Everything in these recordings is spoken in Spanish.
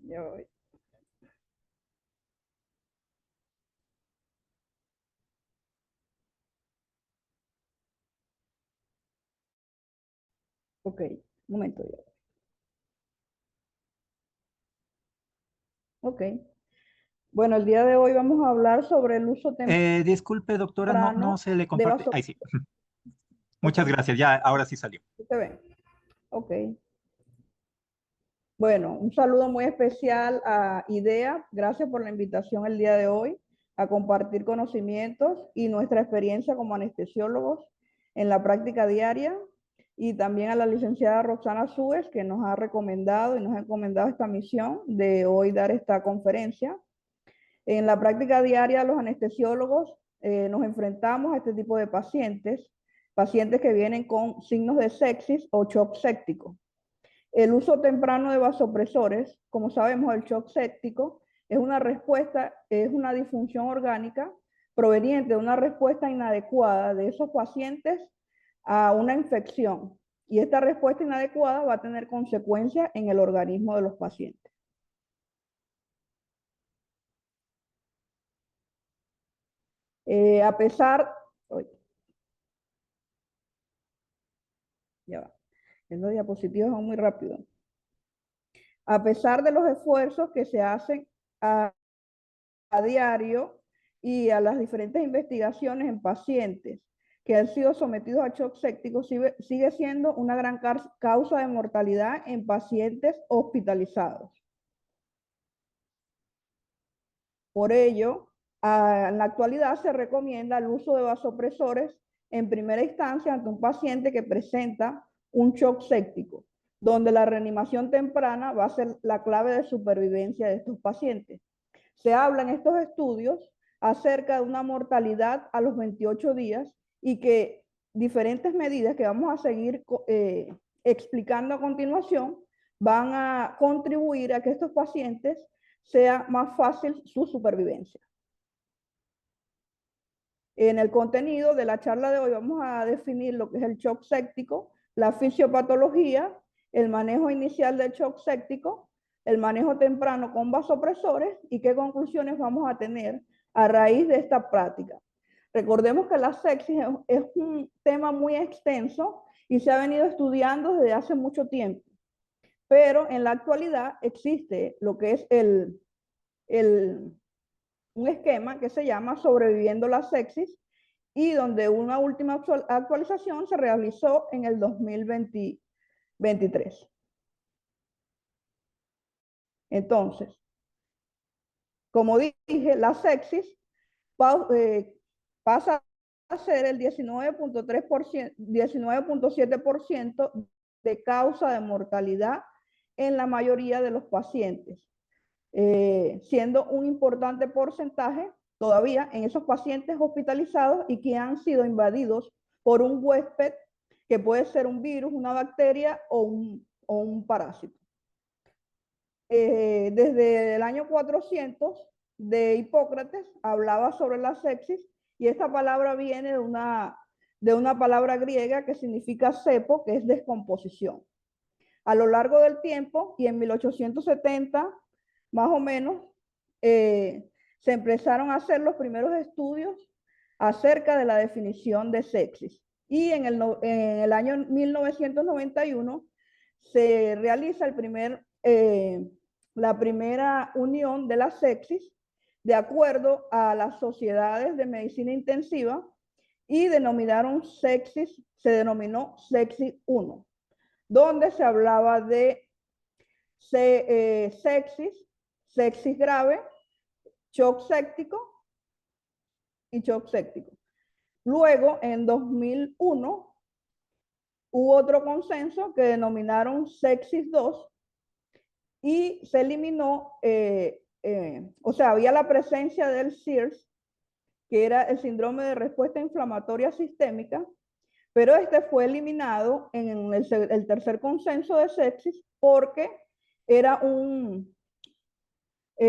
Ya voy. Ok, un momento ya. Ok. Bueno, el día de hoy vamos a hablar sobre el uso Disculpe, doctora, no temprano se le de comparte. Ahí vaso. sí. Ok, Muchas gracias. Ya, ahora sí salió. ¿sí se ve? Ok. Bueno, un saludo muy especial a IDEA. Gracias por la invitación el día de hoy a compartir conocimientos y nuestra experiencia como anestesiólogos en la práctica diaria. Y también a la licenciada Roxana Suez, que nos ha recomendado y nos ha encomendado esta misión de hoy dar esta conferencia. En la práctica diaria, los anestesiólogos nos enfrentamos a este tipo de pacientes, pacientes que vienen con signos de sepsis o shock séptico. El uso temprano de vasopresores, como sabemos, el shock séptico es una respuesta, es una disfunción orgánica proveniente de una respuesta inadecuada de esos pacientes a una infección. Y esta respuesta inadecuada va a tener consecuencias en el organismo de los pacientes. A pesar, ya va, los diapositivas son muy rápidos. A pesar de los esfuerzos que se hacen a diario y a las diferentes investigaciones en pacientes que han sido sometidos a shock séptico, sigue siendo una gran causa de mortalidad en pacientes hospitalizados. Por ello, en la actualidad se recomienda el uso de vasopresores en primera instancia ante un paciente que presenta un shock séptico, donde la reanimación temprana va a ser la clave de supervivencia de estos pacientes. Se habla en estos estudios acerca de una mortalidad a los 28 días y que diferentes medidas que vamos a seguir explicando a continuación van a contribuir a que estos pacientes sea más fácil su supervivencia. En el contenido de la charla de hoy vamos a definir lo que es el shock séptico, la fisiopatología, el manejo inicial del shock séptico, el manejo temprano con vasopresores y qué conclusiones vamos a tener a raíz de esta práctica. Recordemos que la sepsis es un tema muy extenso y se ha venido estudiando desde hace mucho tiempo, pero en la actualidad existe lo que es un esquema que se llama Sobreviviendo la Sepsis y donde una última actualización se realizó en el 2023. Entonces, como dije, la sepsis pasa a ser el 19.3%, 19.7% de causa de mortalidad en la mayoría de los pacientes, siendo un importante porcentaje todavía en esos pacientes hospitalizados y que han sido invadidos por un huésped que puede ser un virus, una bacteria o un parásito. Desde el año 400 de Hipócrates hablaba sobre la sepsis y esta palabra viene de una palabra griega que significa cepo, que es descomposición. A lo largo del tiempo y en 1870 más o menos, se empezaron a hacer los primeros estudios acerca de la definición de sepsis. Y en el año 1991 se realiza la primera unión de la sepsis de acuerdo a las sociedades de medicina intensiva y se denominó sepsis 1, donde se hablaba de sepsis grave, shock séptico y shock séptico. Luego, en 2001, hubo otro consenso que denominaron sepsis 2 y se eliminó, o sea, había la presencia del SIRS, que era el síndrome de respuesta inflamatoria sistémica, pero este fue eliminado en el tercer consenso de sepsis porque era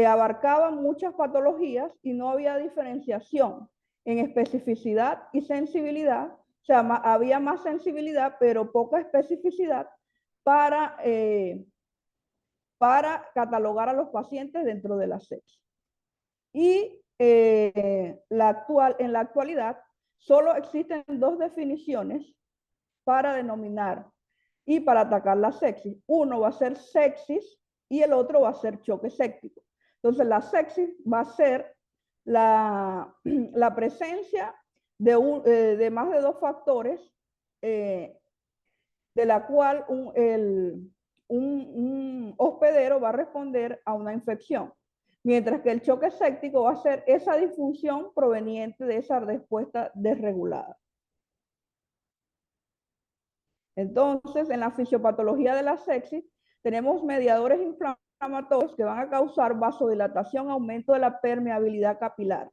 abarcaba muchas patologías y no había diferenciación en especificidad y sensibilidad. O sea, había más sensibilidad, pero poca especificidad para para catalogar a los pacientes dentro de la sepsis. Y en la actualidad solo existen dos definiciones para denominar y para atacar la sepsis. Uno va a ser sepsis y el otro va a ser choque séptico. Entonces la sepsis va a ser la presencia de más de dos factores de la cual un hospedero va a responder a una infección, mientras que el choque séptico va a ser esa disfunción proveniente de esa respuesta desregulada. Entonces, en la fisiopatología de la sepsis, tenemos mediadores inflamatorios que van a causar vasodilatación, aumento de la permeabilidad capilar.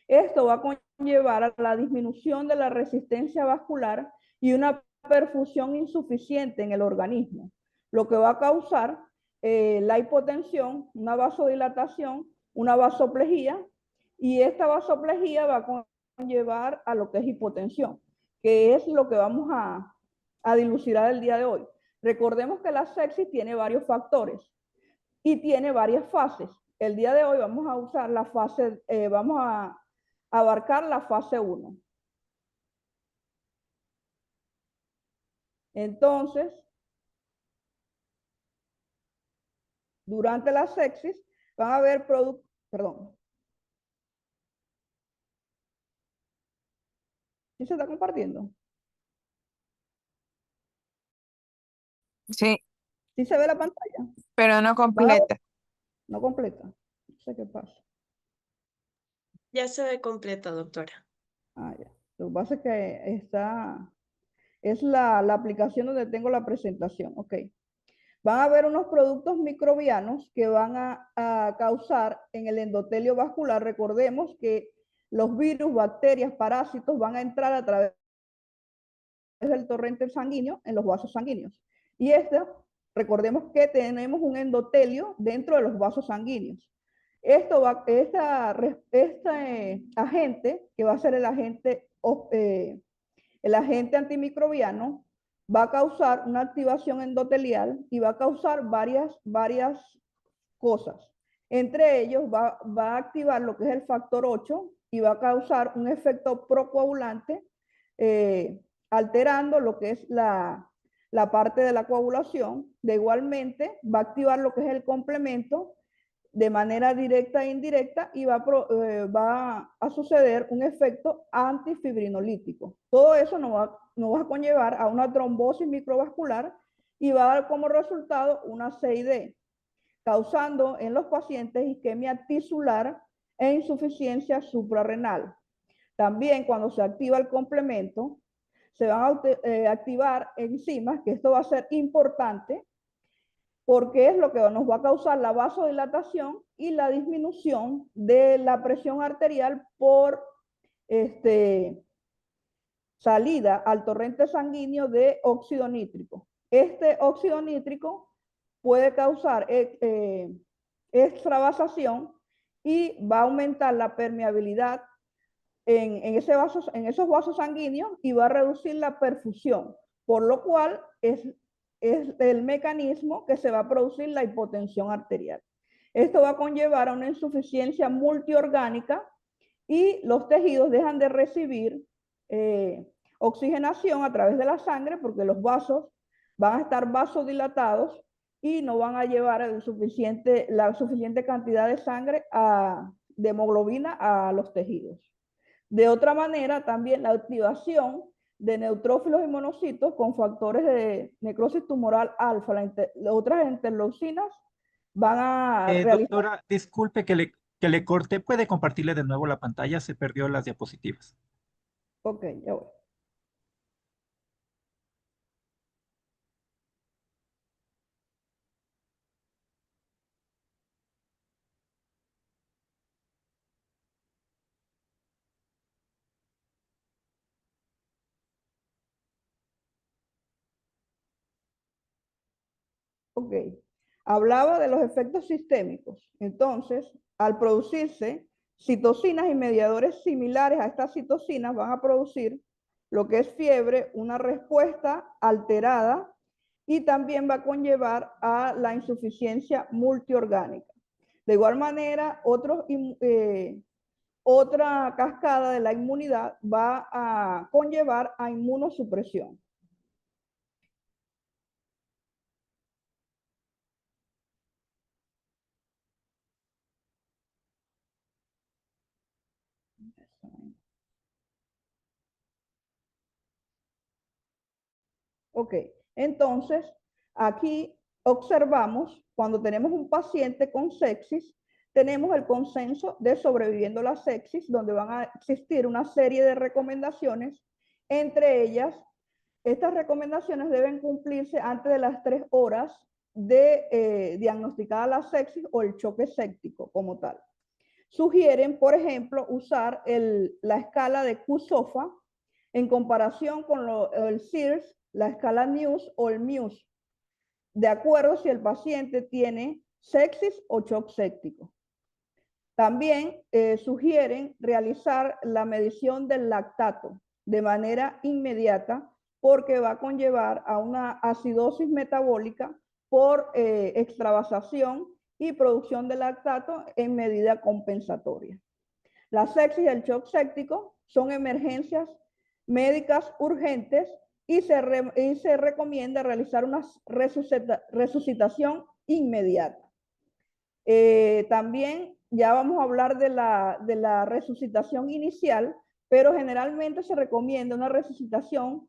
Esto va a conllevar a la disminución de la resistencia vascular y una perfusión insuficiente en el organismo, lo que va a causar la hipotensión, una vasodilatación, una vasoplejía, y esta vasoplejía va a conllevar a lo que es hipotensión, que es lo que vamos a dilucidar el día de hoy. Recordemos que la sepsis tiene varios factores y tiene varias fases. El día de hoy vamos a usar la fase, vamos a abarcar la fase 1. Entonces, durante la sepsis van a haber productos, perdón. ¿Sí se está compartiendo? Sí, ¿Sí se ve la pantalla? pero no completa. No completa. No sé qué pasa. Ya se ve completa, doctora. Ah, ya. Lo que pasa es que es la aplicación donde tengo la presentación. Ok. Van a haber unos productos microbianos que van a causar en el endotelio vascular. Recordemos que los virus, bacterias, parásitos van a entrar a través del torrente sanguíneo en los vasos sanguíneos. Y recordemos que tenemos un endotelio dentro de los vasos sanguíneos. Este agente, que va a ser el agente antimicrobiano, va a causar una activación endotelial y va a causar varias cosas. Entre ellos va a activar lo que es el factor 8 y va a causar un efecto procoagulante, alterando lo que es la parte de la coagulación. De igualmente va a activar lo que es el complemento de manera directa e indirecta y va a suceder un efecto antifibrinolítico. Todo eso nos va a conllevar a una trombosis microvascular y va a dar como resultado una CID, causando en los pacientes isquemia tisular e insuficiencia suprarrenal. También cuando se activa el complemento, se van a activar enzimas, que esto va a ser importante, porque es lo que nos va a causar la vasodilatación y la disminución de la presión arterial por salida al torrente sanguíneo de óxido nítrico. Este óxido nítrico puede causar extravasación y va a aumentar la permeabilidad en esos vasos sanguíneos y va a reducir la perfusión, por lo cual es el mecanismo que se va a producir la hipotensión arterial. Esto va a conllevar a una insuficiencia multiorgánica y los tejidos dejan de recibir oxigenación a través de la sangre porque los vasos van a estar vasodilatados y no van a llevar la suficiente cantidad de sangre de hemoglobina a los tejidos. De otra manera, también la activación de neutrófilos y monocitos con factores de necrosis tumoral alfa, otras interleucinas van a realizar... Doctora, disculpe que le corté. ¿Puede compartirle de nuevo la pantalla? Se perdió las diapositivas. Ok, ya voy. Ok. Hablaba de los efectos sistémicos. Entonces, al producirse citocinas y mediadores similares a estas citocinas, van a producir lo que es fiebre, una respuesta alterada y también va a conllevar a la insuficiencia multiorgánica. De igual manera, otra cascada de la inmunidad va a conllevar a inmunosupresión. Ok, entonces aquí observamos cuando tenemos un paciente con sepsis, tenemos el consenso de sobreviviendo la sepsis, donde van a existir una serie de recomendaciones. Entre ellas, estas recomendaciones deben cumplirse antes de las 3 horas de diagnosticada la sepsis o el choque séptico como tal. Sugieren, por ejemplo, usar la escala de Q-SOFA en comparación con el SIRS, la escala NEWS o el MUSE, de acuerdo si el paciente tiene sepsis o shock séptico. También sugieren realizar la medición del lactato de manera inmediata porque va a conllevar a una acidosis metabólica por extravasación y producción de lactato en medida compensatoria. La sepsis y el shock séptico son emergencias médicas urgentes y se recomienda realizar una resucitación inmediata. También ya vamos a hablar de la resucitación inicial, pero generalmente se recomienda una resucitación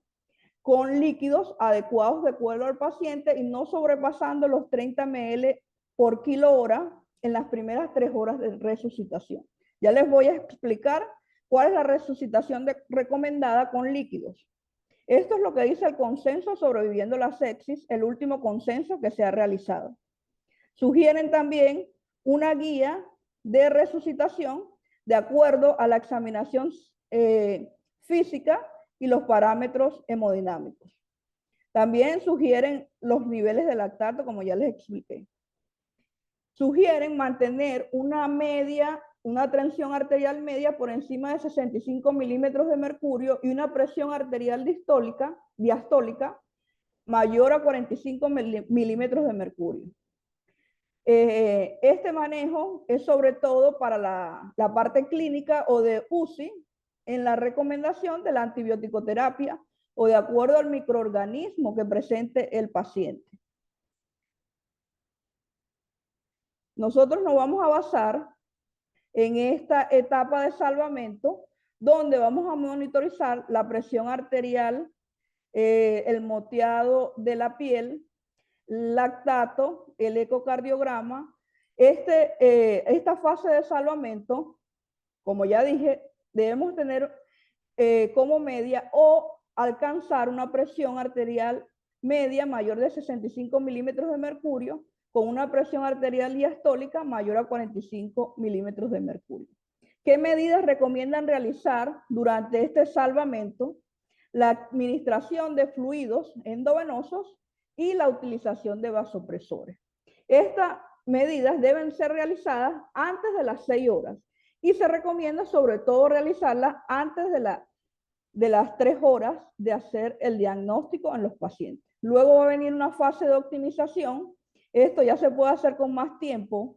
con líquidos adecuados de acuerdo al paciente y no sobrepasando los 30 ml por kilo hora en las primeras 3 horas de resucitación. Ya les voy a explicar cuál es la resucitación recomendada con líquidos. Esto es lo que dice el consenso sobreviviendo la sepsis, el último consenso que se ha realizado. Sugieren también una guía de resucitación de acuerdo a la examinación física y los parámetros hemodinámicos. También sugieren los niveles de lactato, como ya les expliqué. Sugieren mantener una tensión arterial media por encima de 65 milímetros de mercurio y una presión arterial diastólica mayor a 45 milímetros de mercurio. Este manejo es sobre todo para la parte clínica o de UCI en la recomendación de la antibiótico-terapia o de acuerdo al microorganismo que presente el paciente. Nosotros nos vamos a basar en esta etapa de salvamento donde vamos a monitorizar la presión arterial, el moteado de la piel, lactato, el ecocardiograma. Esta fase de salvamento, como ya dije, debemos tener como media o alcanzar una presión arterial media mayor de 65 milímetros de mercurio con una presión arterial diastólica mayor a 45 milímetros de mercurio. ¿Qué medidas recomiendan realizar durante este salvamento? La administración de fluidos endovenosos y la utilización de vasopresores. Estas medidas deben ser realizadas antes de las 6 horas y se recomienda sobre todo realizarlas antes de las 3 horas de hacer el diagnóstico en los pacientes. Luego va a venir una fase de optimización. Esto ya se puede hacer con más tiempo.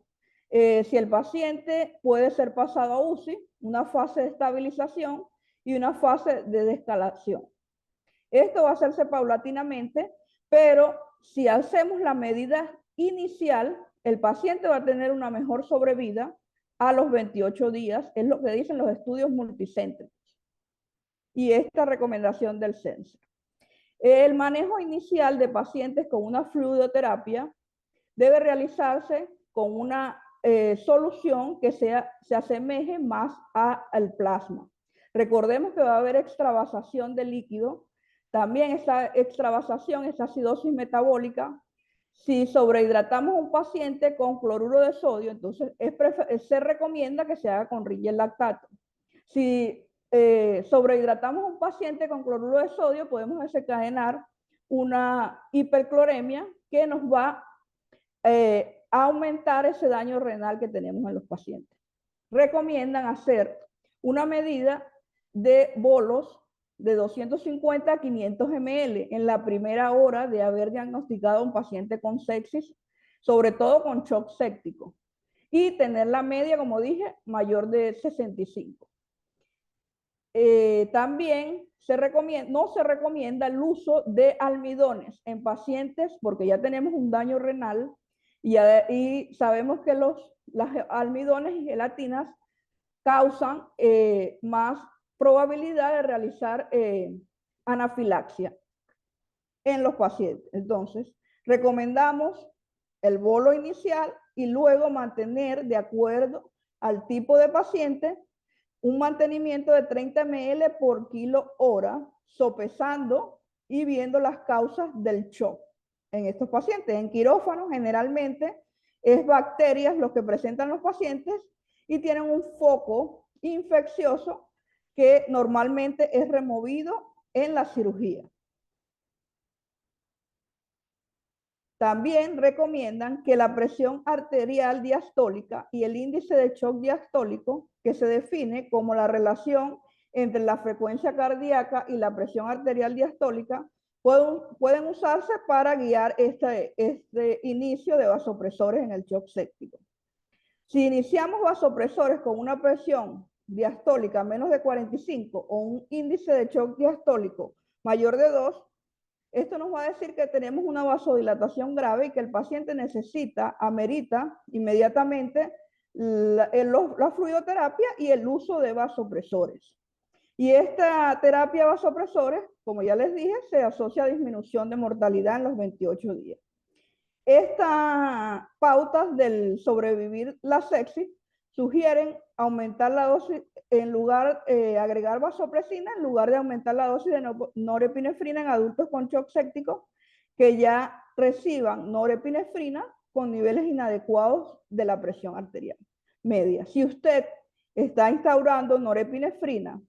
Si el paciente puede ser pasado a UCI, una fase de estabilización y una fase de descalación. Esto va a hacerse paulatinamente, pero si hacemos la medida inicial, el paciente va a tener una mejor sobrevida a los 28 días, es lo que dicen los estudios multicéntricos. Y esta recomendación del CENSE. El manejo inicial de pacientes con una fluidoterapia debe realizarse con una solución que se asemeje más al plasma. Recordemos que va a haber extravasación de líquido. También esa extravasación, esa acidosis metabólica, si sobrehidratamos a un paciente con cloruro de sodio, entonces se recomienda que se haga con Rigel lactato. Si sobrehidratamos a un paciente con cloruro de sodio, podemos desencadenar una hipercloremia que nos va a aumentar ese daño renal que tenemos en los pacientes. Recomiendan hacer una medida de bolos de 250 a 500 ml en la primera hora de haber diagnosticado a un paciente con sepsis, sobre todo con shock séptico, y tener la media, como dije, mayor de 65. También no se recomienda el uso de almidones en pacientes porque ya tenemos un daño renal y sabemos que los almidones y gelatinas causan más probabilidad de realizar anafilaxia en los pacientes. Entonces, recomendamos el bolo inicial y luego mantener, de acuerdo al tipo de paciente, un mantenimiento de 30 ml por kilo hora, sopesando y viendo las causas del shock en estos pacientes. En quirófano, generalmente, es bacterias los que presentan los pacientes y tienen un foco infeccioso que normalmente es removido en la cirugía. También recomiendan que la presión arterial diastólica y el índice de shock diastólico, que se define como la relación entre la frecuencia cardíaca y la presión arterial diastólica, pueden usarse para guiar este inicio de vasopresores en el shock séptico. Si iniciamos vasopresores con una presión diastólica menos de 45 o un índice de shock diastólico mayor de 2, esto nos va a decir que tenemos una vasodilatación grave y que el paciente amerita inmediatamente la fluidoterapia y el uso de vasopresores. Y esta terapia vasopresores, como ya les dije, se asocia a disminución de mortalidad en los 28 días. Estas pautas del sobrevivir la sepsis sugieren aumentar la dosis agregar vasopresina en lugar de aumentar la dosis de norepinefrina en adultos con shock séptico que ya reciban norepinefrina con niveles inadecuados de la presión arterial media. Si usted está instaurando norepinefrina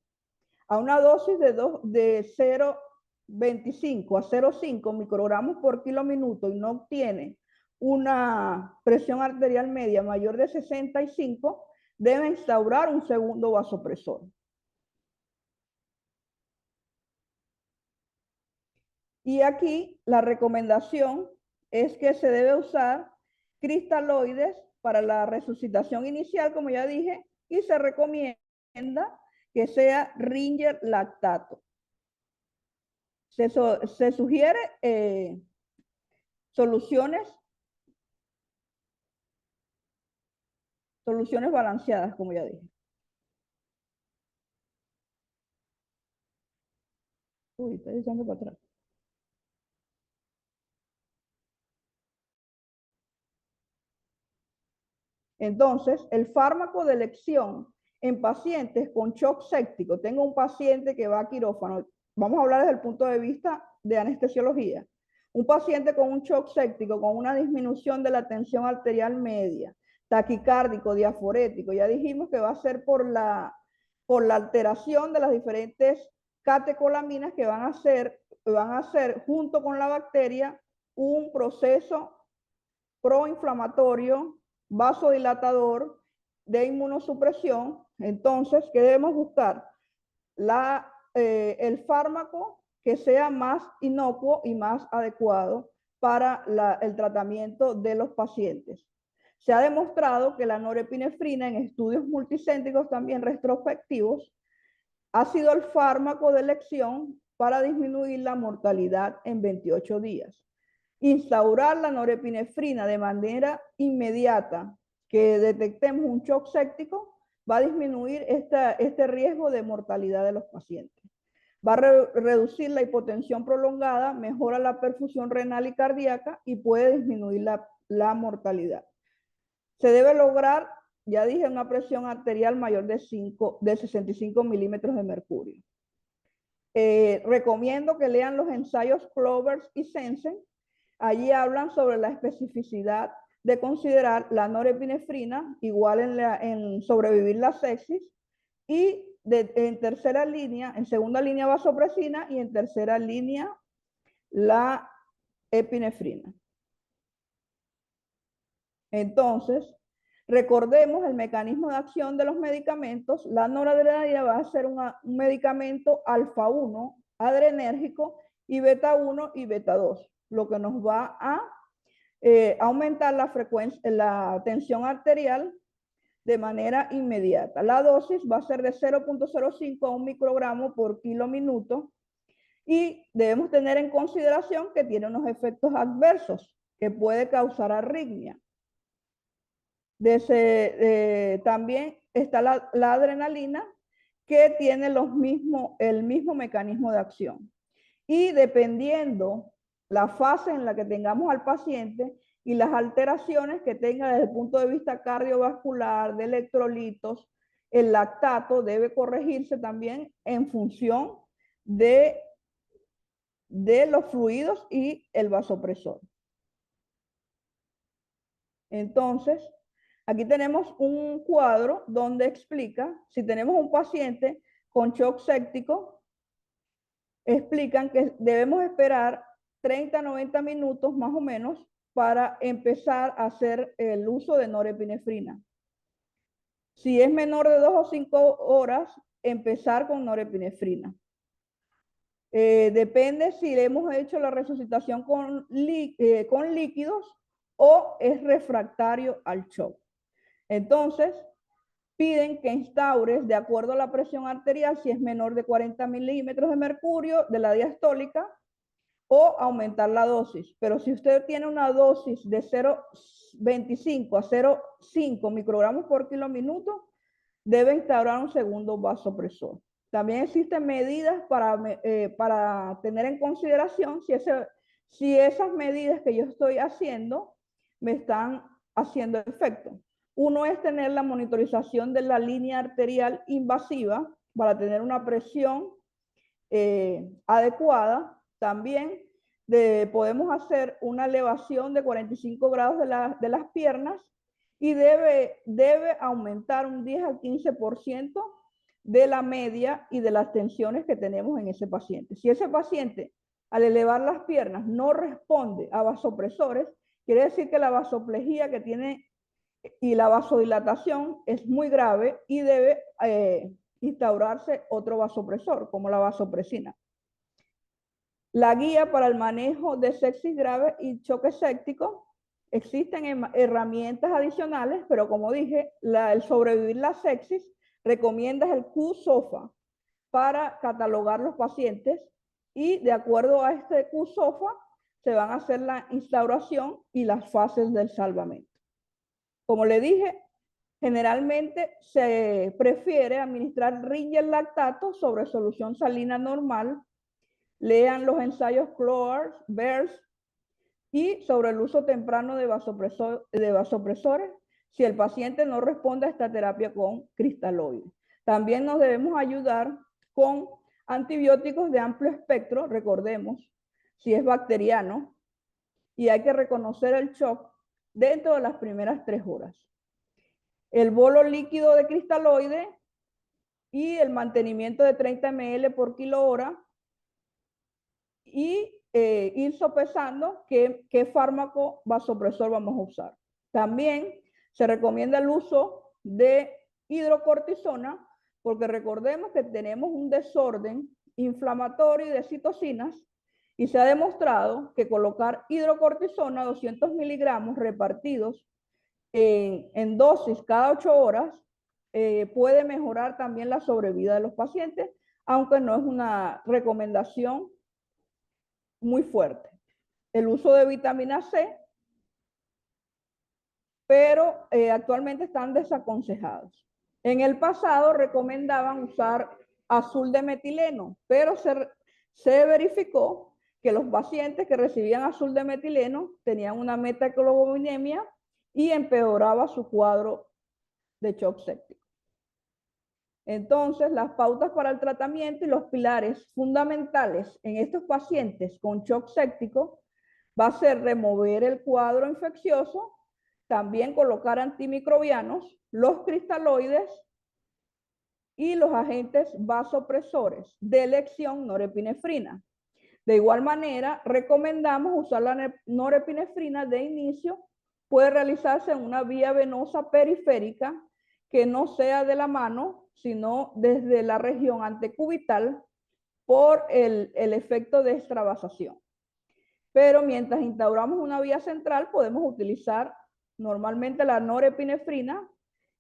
a una dosis de 0,25 a 0,5 microgramos por kilo minuto y no obtiene una presión arterial media mayor de 65, debe instaurar un segundo vasopresor. Y aquí la recomendación es que se debe usar cristaloides para la resucitación inicial, como ya dije, y se recomienda que sea Ringer lactato. Se sugiere soluciones balanceadas, como ya dije. Uy, estoy echando para atrás. Entonces, el fármaco de elección en pacientes con shock séptico. Tengo un paciente que va a quirófano. Vamos a hablar desde el punto de vista de anestesiología. Un paciente con un shock séptico, con una disminución de la tensión arterial media, taquicárdico, diaforético. Ya dijimos que va a ser por la alteración de las diferentes catecolaminas que van a hacer junto con la bacteria un proceso proinflamatorio, vasodilatador, de inmunosupresión. Entonces, ¿qué debemos buscar? El fármaco que sea más inocuo y más adecuado para el tratamiento de los pacientes. Se ha demostrado que la norepinefrina en estudios multicéntricos también retrospectivos ha sido el fármaco de elección para disminuir la mortalidad en 28 días. Instaurar la norepinefrina de manera inmediata que detectemos un shock séptico va a disminuir este riesgo de mortalidad de los pacientes. Va a reducir la hipotensión prolongada, mejora la perfusión renal y cardíaca y puede disminuir la mortalidad. Se debe lograr, ya dije, una presión arterial mayor de 65 milímetros de mercurio. Recomiendo que lean los ensayos Clovers y Sensen. Allí hablan sobre la especificidad de considerar la norepinefrina igual en sobrevivir la sepsis y en tercera línea, en segunda línea vasopresina y en tercera línea la epinefrina. Entonces, Recordemos el mecanismo de acción de los medicamentos. La noradrenalina va a ser un medicamento alfa 1 adrenérgico y beta 1 y beta 2, lo que nos va a aumentar la frecuencia, la tensión arterial de manera inmediata. La dosis va a ser de 0.05 a 1 microgramo por kilo minuto y debemos tener en consideración que tiene unos efectos adversos que puede causar arritmia. También está la adrenalina, que tiene el mismo mecanismo de acción. Y dependiendo la fase en la que tengamos al paciente y las alteraciones que tenga desde el punto de vista cardiovascular, de electrolitos, el lactato debe corregirse también en función de los fluidos y el vasopresor. Entonces, aquí tenemos un cuadro donde explica, si tenemos un paciente con shock séptico, explican que debemos esperar 30 a 90 minutos más o menos para empezar a hacer el uso de norepinefrina. Si es menor de 2 o 5 horas, empezar con norepinefrina. Depende si le hemos hecho la resucitación con líquidos o es refractario al shock. Entonces, piden que instaures de acuerdo a la presión arterial si es menor de 40 milímetros de mercurio de la diastólica o aumentar la dosis. Pero si usted tiene una dosis de 0.25 a 0.5 microgramos por kilo minuto, debe instaurar un segundo vasopresor. También existen medidas para tener en consideración si esas medidas que yo estoy haciendo me están haciendo efecto. Uno es tener la monitorización de la línea arterial invasiva para tener una presión adecuada. También podemos hacer una elevación de 45 grados de las piernas y debe aumentar un 10 al 15% de la media y de las tensiones que tenemos en ese paciente. Si ese paciente al elevar las piernas no responde a vasopresores, quiere decir que la vasoplejía que tiene y la vasodilatación es muy grave y debe instaurarse otro vasopresor, como la vasopresina. La guía para el manejo de sepsis grave y choque séptico. Existen herramientas adicionales, pero como dije, el sobrevivir la sepsis recomienda el Q-SOFA para catalogar los pacientes y de acuerdo a este Q-SOFA se van a hacer la instauración y las fases del salvamento. Como le dije, generalmente se prefiere administrar Ringer lactato sobre solución salina normal. Lean los ensayos Cloars, Bears y sobre el uso temprano de vasopresores si el paciente no responde a esta terapia con cristaloides. También nos debemos ayudar con antibióticos de amplio espectro, recordemos, si es bacteriano, y hay que reconocer el shock dentro de las primeras 3 horas. El bolo líquido de cristaloide y el mantenimiento de 30 ml por kilo hora y ir sopesando qué fármaco vasopresor vamos a usar. También se recomienda el uso de hidrocortisona porque recordemos que tenemos un desorden inflamatorio y de citocinas y se ha demostrado que colocar hidrocortisona 200 miligramos repartidos en dosis cada 8 horas puede mejorar también la sobrevida de los pacientes, aunque no es una recomendación muy fuerte. El uso de vitamina C, pero actualmente están desaconsejados. En el pasado recomendaban usar azul de metileno, pero se verificó que los pacientes que recibían azul de metileno tenían una metaclobuminemia y empeoraba su cuadro de shock séptico. Entonces, las pautas para el tratamiento y los pilares fundamentales en estos pacientes con shock séptico va a ser remover el cuadro infeccioso, también colocar antimicrobianos, los cristaloides y los agentes vasopresores de elección norepinefrina. De igual manera, recomendamos usar la norepinefrina de inicio puede realizarse en una vía venosa periférica que no sea de la mano, sino desde la región antecubital por el efecto de extravasación. Pero mientras instauramos una vía central, podemos utilizar normalmente la norepinefrina,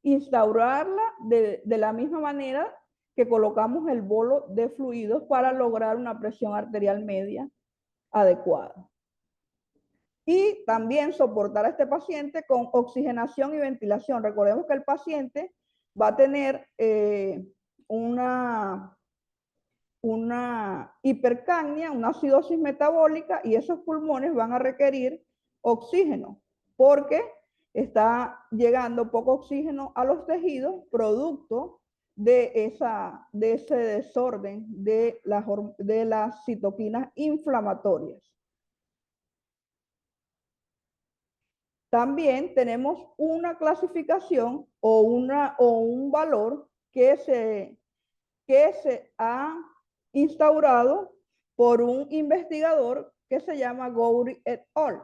instaurarla de la misma manera que colocamos el bolo de fluidos para lograr una presión arterial media adecuada. Y también soportar a este paciente con oxigenación y ventilación. Recordemos que el paciente va a tener una hipercapnia, una acidosis metabólica, y esos pulmones van a requerir oxígeno porque está llegando poco oxígeno a los tejidos producto de ese desorden de las citoquinas inflamatorias. También tenemos una clasificación o un valor que se ha instaurado por un investigador que se llama Gowry et al.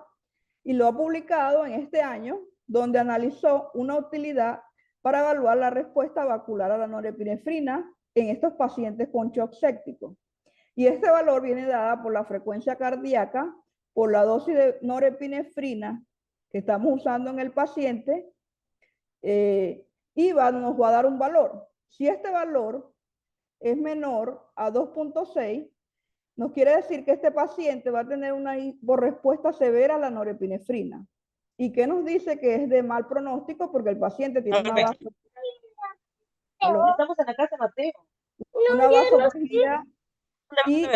Y lo ha publicado en este año, donde analizó una utilidad para evaluar la respuesta vascular a la norepinefrina en estos pacientes con shock séptico. Y este valor viene dada por la frecuencia cardíaca, por la dosis de norepinefrina que estamos usando en el paciente, y nos va a dar un valor. Si este valor es menor a 2.6, nos quiere decir que este paciente va a tener una hiporrespuesta severa a la norepinefrina. ¿Y qué nos dice? Que es de mal pronóstico porque el paciente tiene una Estamos en la casa, Mateo. Una vasopresía y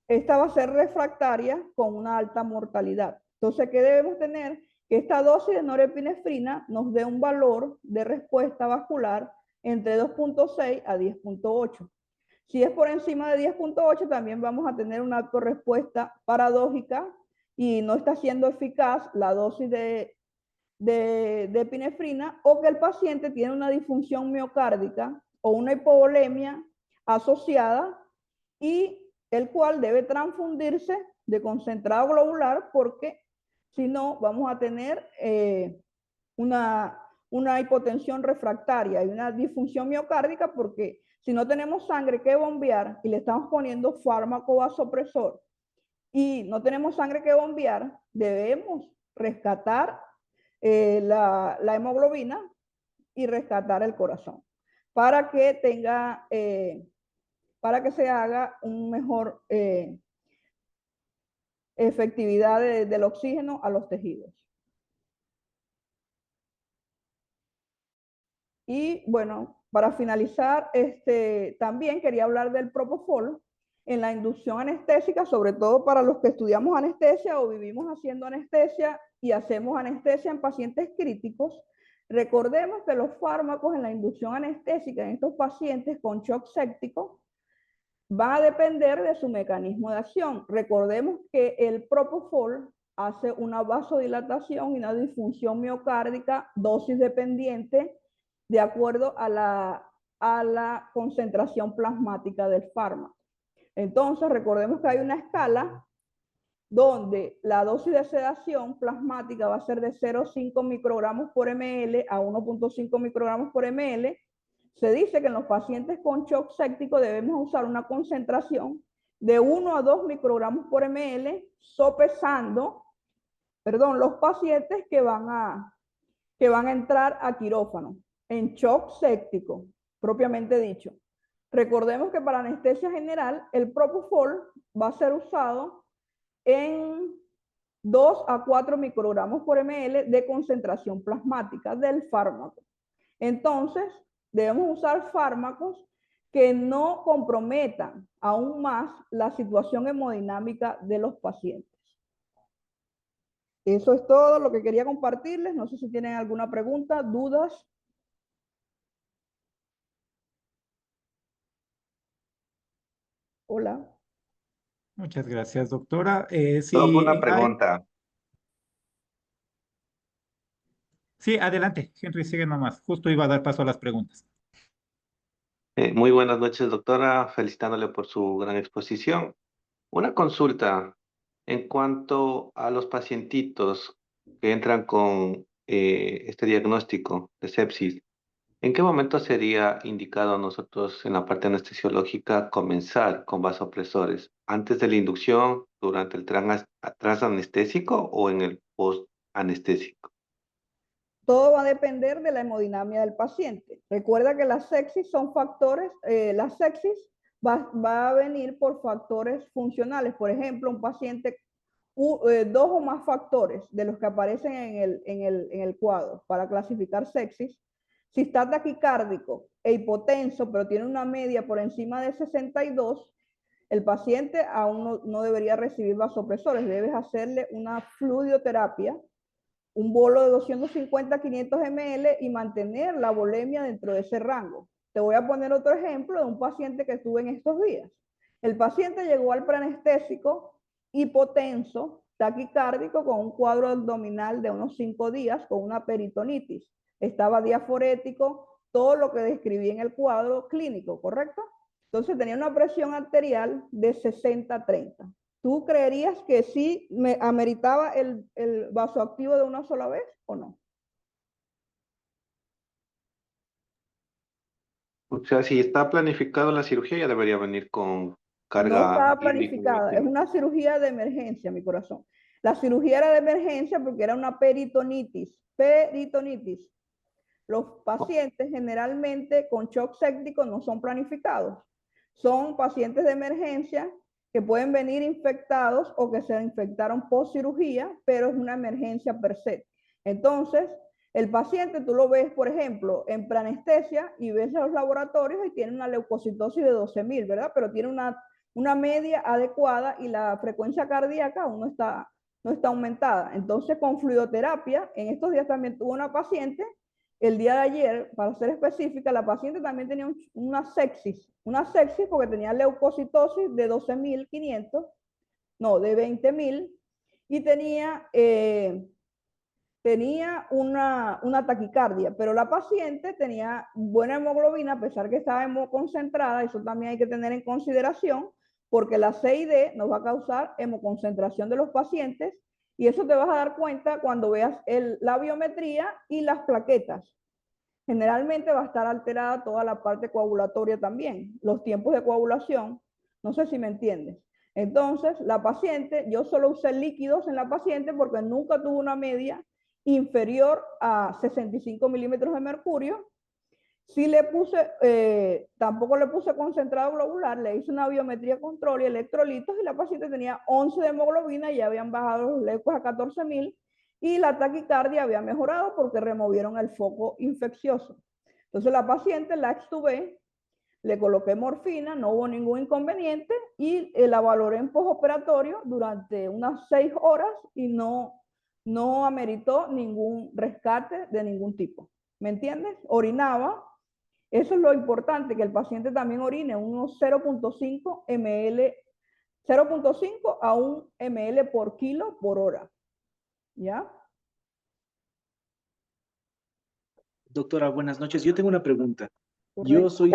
esta va a ser refractaria con una alta mortalidad. Entonces, ¿qué debemos tener? Que esta dosis de norepinefrina nos dé un valor de respuesta vascular entre 2.6 a 10.8. Si es por encima de 10.8, también vamos a tener una respuesta paradójica y no está siendo eficaz la dosis de epinefrina, o que el paciente tiene una disfunción miocárdica o una hipovolemia asociada, y el cual debe transfundirse de concentrado globular, porque si no vamos a tener una hipotensión refractaria y una disfunción miocárdica, porque si no tenemos sangre que bombear y le estamos poniendo fármaco vasopresor y no tenemos sangre que bombear, debemos rescatar la hemoglobina y rescatar el corazón para que tenga, para que se haga un mejor efectividad del oxígeno a los tejidos. Y bueno, para finalizar, también quería hablar del propofol en la inducción anestésica, sobre todo para los que estudiamos anestesia o vivimos haciendo anestesia y hacemos anestesia en pacientes críticos. Recordemos que los fármacos en la inducción anestésica en estos pacientes con shock séptico va a depender de su mecanismo de acción. Recordemos que el propofol hace una vasodilatación y una disfunción miocárdica dosis dependiente de acuerdo a la concentración plasmática del fármaco. Entonces, recordemos que hay una escala donde la dosis de sedación plasmática va a ser de 0,5 microgramos por ml a 1,5 microgramos por ml. Se dice que en los pacientes con shock séptico debemos usar una concentración de 1 a 2 microgramos por ml, sopesando, los pacientes que van a entrar a quirófano en shock séptico, propiamente dicho. Recordemos que para anestesia general, el propofol va a ser usado en 2 a 4 microgramos por ml de concentración plasmática del fármaco. Entonces, debemos usar fármacos que no comprometan aún más la situación hemodinámica de los pacientes. Eso es todo lo que quería compartirles. No sé si tienen alguna pregunta, dudas. Hola. Muchas gracias, doctora. Solo una pregunta. Sí, adelante, Henry, sigue nomás. Justo iba a dar paso a las preguntas. Muy buenas noches, doctora. Felicitándole por su gran exposición. Una consulta en cuanto a los pacientitos que entran con este diagnóstico de sepsis, ¿en qué momento sería indicado a nosotros en la parte anestesiológica comenzar con vasopresores? ¿Antes de la inducción, durante el transanestésico o en el post-anestésico? Todo va a depender de la hemodinamia del paciente. Recuerda que las sepsis son factores, la sepsis va a venir por factores funcionales. Por ejemplo, un paciente, dos o más factores de los que aparecen en el cuadro para clasificar sepsis. Si está taquicárdico e hipotenso, pero tiene una media por encima de 62, el paciente aún no debería recibir vasopresores. Debes hacerle una fluidoterapia, un bolo de 250 a 500 ml y mantener la volemia dentro de ese rango. Te voy a poner otro ejemplo de un paciente que estuve en estos días. El paciente llegó al preanestésico hipotenso, taquicárdico, con un cuadro abdominal de unos 5 días, con una peritonitis. Estaba diaforético, todo lo que describí en el cuadro clínico, ¿correcto? Entonces tenía una presión arterial de 60-30. ¿Tú creerías que sí me ameritaba el vasoactivo de una sola vez o no? O sea, si está planificado la cirugía, ya debería venir con No carga estaba hídrica. planificada, es una cirugía de emergencia, mi corazón. La cirugía era de emergencia porque era una peritonitis. Peritonitis. Los pacientes generalmente con shock séptico no son planificados. Son pacientes de emergencia que pueden venir infectados o que se infectaron post cirugía, pero es una emergencia per se. Entonces, el paciente tú lo ves, por ejemplo, en preanestesia y ves los laboratorios y tiene una leucocitosis de 12.000, ¿verdad? Pero tiene una media adecuada y la frecuencia cardíaca aún no está aumentada. Entonces, con fluidoterapia, en estos días también tuvo una paciente, el día de ayer, para ser específica, la paciente también tenía una sepsis porque tenía leucocitosis de 12.500, no, de 20.000, y tenía una taquicardia, pero la paciente tenía buena hemoglobina, a pesar que estaba hemoconcentrada. Eso también hay que tener en consideración, porque la CID nos va a causar hemoconcentración de los pacientes, y eso te vas a dar cuenta cuando veas la biometría y las plaquetas. Generalmente va a estar alterada toda la parte coagulatoria también, los tiempos de coagulación, no sé si me entiendes. Entonces, la paciente, yo solo usé líquidos en la paciente porque nunca tuvo una media inferior a 65 milímetros de mercurio. Sí le puse, tampoco le puse concentrado globular, le hice una biometría control y electrolitos, y la paciente tenía 11 de hemoglobina y ya habían bajado los leucos a 14.000, y la taquicardia había mejorado porque removieron el foco infeccioso. Entonces la paciente la extubé, le coloqué morfina, no hubo ningún inconveniente, y la valoré en postoperatorio durante unas 6 horas y no ameritó ningún rescate de ningún tipo. ¿Me entiendes? Orinaba. Eso es lo importante, que el paciente también orine unos 0.5 ml, 0.5 a 1 ml por kilo por hora. ¿Ya? Doctora, buenas noches. Yo tengo una pregunta. Correcto. Yo soy,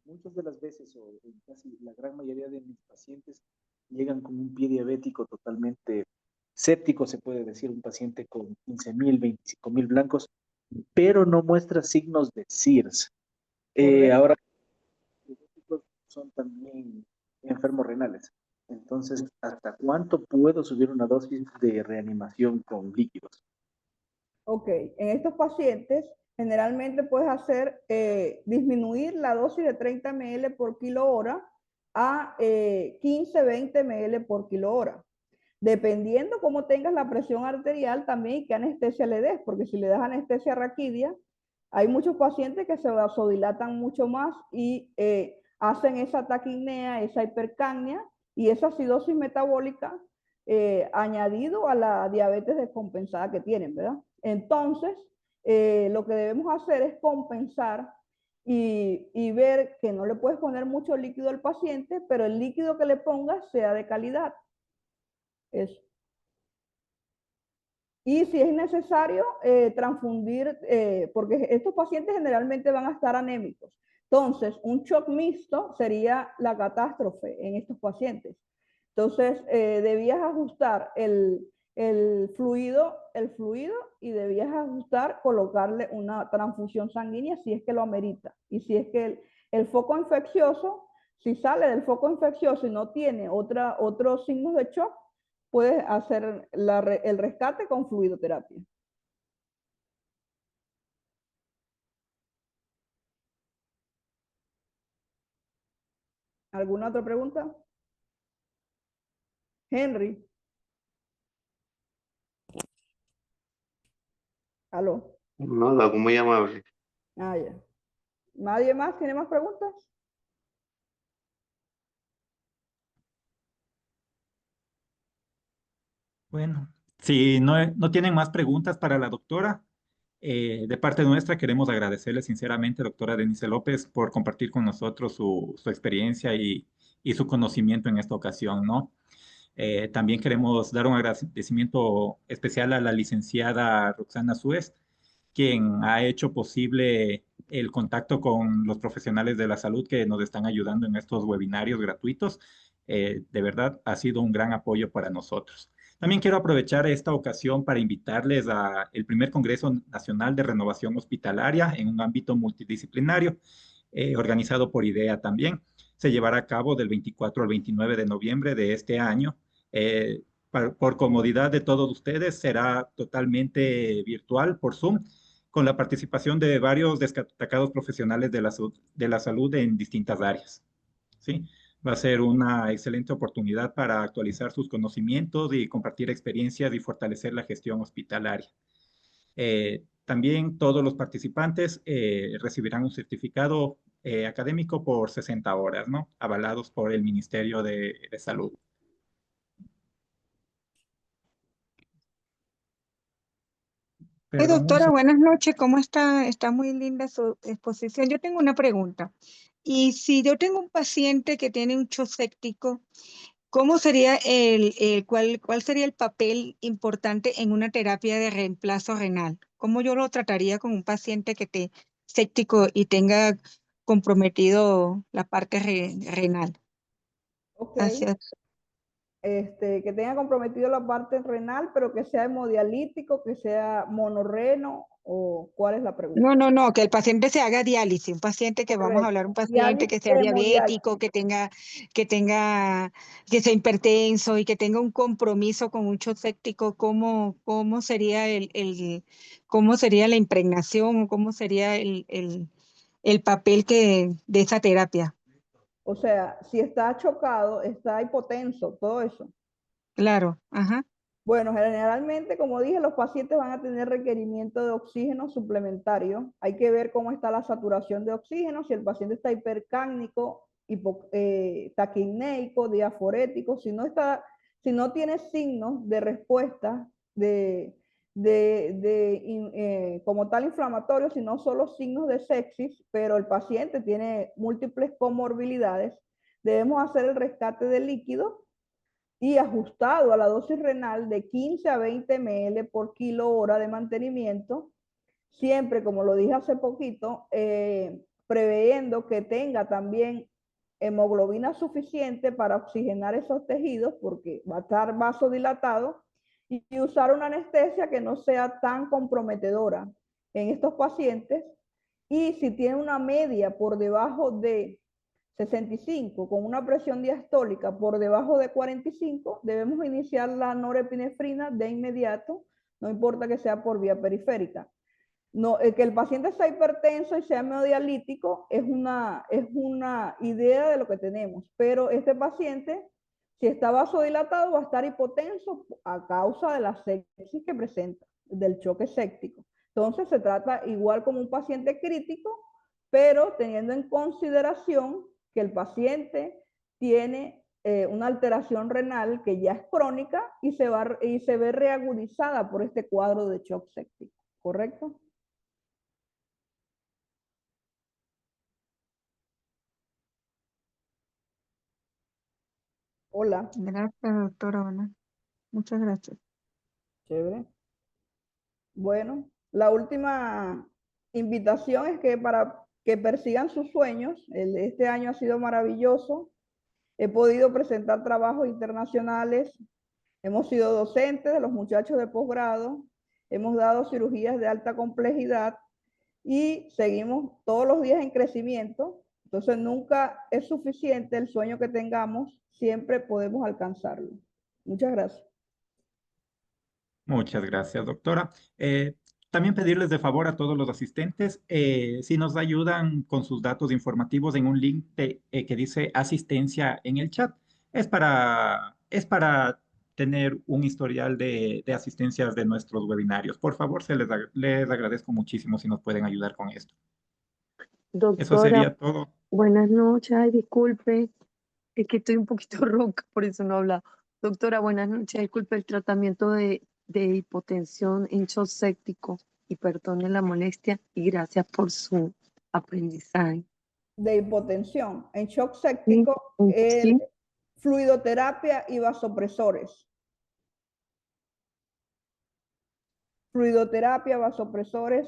muchas de las veces, o casi la gran mayoría de mis pacientes, llegan con un pie diabético totalmente séptico, se puede decir, un paciente con 15.000, 25.000 blancos, pero no muestra signos de SIRS. Ahora, los diabéticos son también enfermos renales. Entonces, ¿hasta cuánto puedo subir una dosis de reanimación con líquidos? Ok, en estos pacientes generalmente puedes hacer disminuir la dosis de 30 ml por kilo hora a 15-20 ml por kilo hora. Dependiendo cómo tengas la presión arterial también y qué anestesia le des, porque si le das anestesia raquídea, hay muchos pacientes que se vasodilatan mucho más y hacen esa taquipnea, esa hipercapnia y esa acidosis metabólica añadido a la diabetes descompensada que tienen, ¿verdad? Entonces, lo que debemos hacer es compensar y ver que no le puedes poner mucho líquido al paciente, pero el líquido que le pongas sea de calidad. Eso. Y si es necesario transfundir, porque estos pacientes generalmente van a estar anémicos. Entonces, un shock mixto sería la catástrofe en estos pacientes. Entonces, debías ajustar el fluido y debías ajustar, colocarle una transfusión sanguínea si es que lo amerita. Y si es que el foco infeccioso, si sale del foco infeccioso y no tiene otros signos de shock, puedes hacer el rescate con fluidoterapia. ¿Alguna otra pregunta? Henry. ¿Aló? No, Doc, muy amable. Ah, ya. ¿Nadie más tiene más preguntas? Bueno, si no tienen más preguntas para la doctora, de parte nuestra queremos agradecerle sinceramente, doctora Denise López, por compartir con nosotros su experiencia y su conocimiento en esta ocasión, ¿no? También queremos dar un agradecimiento especial a la licenciada Roxana Suez, quien ha hecho posible el contacto con los profesionales de la salud que nos están ayudando en estos webinarios gratuitos. De verdad, ha sido un gran apoyo para nosotros. También quiero aprovechar esta ocasión para invitarles al primer Congreso Nacional de Renovación Hospitalaria en un ámbito multidisciplinario, organizado por IDEA también. Se llevará a cabo del 24 al 29 de noviembre de este año. Por comodidad de todos ustedes, será totalmente virtual por Zoom, con la participación de varios destacados profesionales de la salud en distintas áreas. ¿Sí? Va a ser una excelente oportunidad para actualizar sus conocimientos y compartir experiencias y fortalecer la gestión hospitalaria. También todos los participantes recibirán un certificado académico por 60 horas, ¿no? Avalados por el Ministerio de Salud. Perdón, Doctora, buenas noches. ¿Cómo está? Está muy linda su exposición. Yo tengo una pregunta. Y si yo tengo un paciente que tiene un shock séptico, ¿cómo sería cuál sería el papel importante en una terapia de reemplazo renal? ¿Cómo yo lo trataría con un paciente que esté séptico y tenga comprometido la parte renal? Ok. Gracias. Que tenga comprometido la parte renal, pero que sea hemodialítico, que sea monorreno, o ¿cuál es la pregunta? No, que el paciente se haga diálisis, un paciente que vamos a hablar, un paciente que sea diabético, que sea hipertenso y que tenga un compromiso con un shock séptico, ¿cómo sería cómo sería la impregnación o cómo sería el papel de esa terapia? O sea, si está chocado, está hipotenso, todo eso. Claro, ajá. Bueno, generalmente, como dije, los pacientes van a tener requerimiento de oxígeno suplementario. Hay que ver cómo está la saturación de oxígeno, si el paciente está hipercápnico, taquipneico, diaforético, si no tiene signos de respuesta como tal inflamatorio, sino solo signos de sepsis, pero el paciente tiene múltiples comorbilidades, debemos hacer el rescate de líquido y ajustado a la dosis renal de 15 a 20 ml por kilo hora de mantenimiento, siempre, como lo dije hace poquito, preveyendo que tenga también hemoglobina suficiente para oxigenar esos tejidos, porque va a estar vasodilatado, y usar una anestesia que no sea tan comprometedora en estos pacientes. Y si tiene una media por debajo de 65 con una presión diastólica por debajo de 45, debemos iniciar la norepinefrina de inmediato, no importa que sea por vía periférica. No, que el paciente sea hipertenso y sea hemodialítico es una idea de lo que tenemos, pero este paciente, si está vasodilatado, va a estar hipotenso a causa de la sepsis que presenta, del choque séptico. Entonces se trata igual como un paciente crítico, pero teniendo en consideración que el paciente tiene una alteración renal que ya es crónica y se ve reagudizada por este cuadro de shock séptico, ¿correcto? Hola. Gracias, doctora. Bueno, muchas gracias. Chévere. Bueno, la última invitación es que para que persigan sus sueños, este año ha sido maravilloso. He podido presentar trabajos internacionales Hemos sido docentes de los muchachos de posgrado, hemos dado cirugías de alta complejidad y seguimos todos los días en crecimiento. Entonces nunca es suficiente el sueño que tengamos, siempre podemos alcanzarlo. Muchas gracias. Muchas gracias, doctora. También pedirles de favor a todos los asistentes, si nos ayudan con sus datos informativos en un link que dice asistencia en el chat. Es para tener un historial de asistencias de nuestros webinarios. Por favor, les agradezco muchísimo si nos pueden ayudar con esto. Eso Doctora, sería todo. buenas noches. Ay, disculpe, es que estoy un poquito ronca, por eso no habla. Doctora, buenas noches. Disculpe el tratamiento de hipotensión en shock séptico y perdone la molestia y gracias por su aprendizaje. De hipotensión, en shock Sí, séptico, sí, fluidoterapia y vasopresores. Fluidoterapia, vasopresores,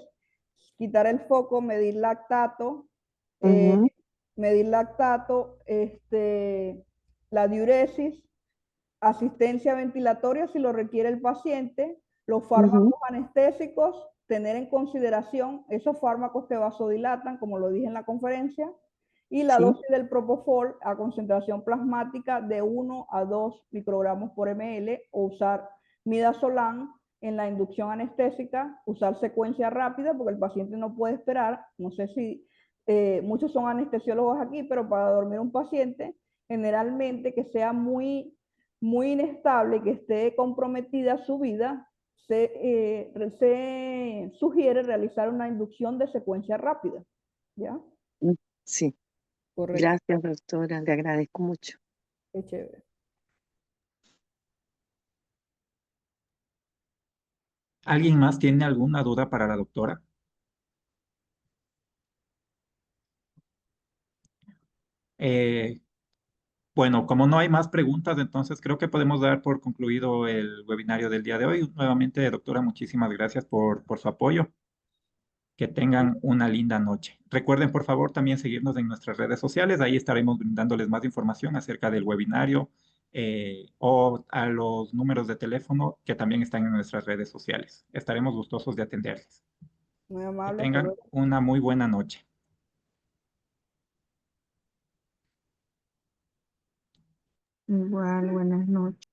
quitar el foco, medir lactato, ujú, la diuresis, asistencia ventilatoria si lo requiere el paciente, los fármacos anestésicos, tener en consideración esos fármacos que vasodilatan, como lo dije en la conferencia, y la sí, dosis del propofol a concentración plasmática de 1 a 2 microgramos por ml, o usar midazolam en la inducción anestésica, usar secuencia rápida porque el paciente no puede esperar. No sé si muchos son anestesiólogos aquí, pero para dormir un paciente, generalmente que sea muy inestable, que esté comprometida su vida, se sugiere realizar una inducción de secuencia rápida. ¿Ya? sí. Correcto. Gracias, doctora. Le agradezco mucho. Qué chévere. ¿Alguien más tiene alguna duda para la doctora? Eh, Bueno, como no hay más preguntas, entonces creo que podemos dar por concluido el webinario del día de hoy. Nuevamente, doctora, muchísimas gracias por su apoyo. Que tengan una linda noche. Recuerden, por favor, también seguirnos en nuestras redes sociales. Ahí estaremos brindándoles más información acerca del webinario o a los números de teléfono que también están en nuestras redes sociales. Estaremos gustosos de atenderles. Muy Que amable, hasta tengan luego. una muy buena noche. Igual, buenas noches.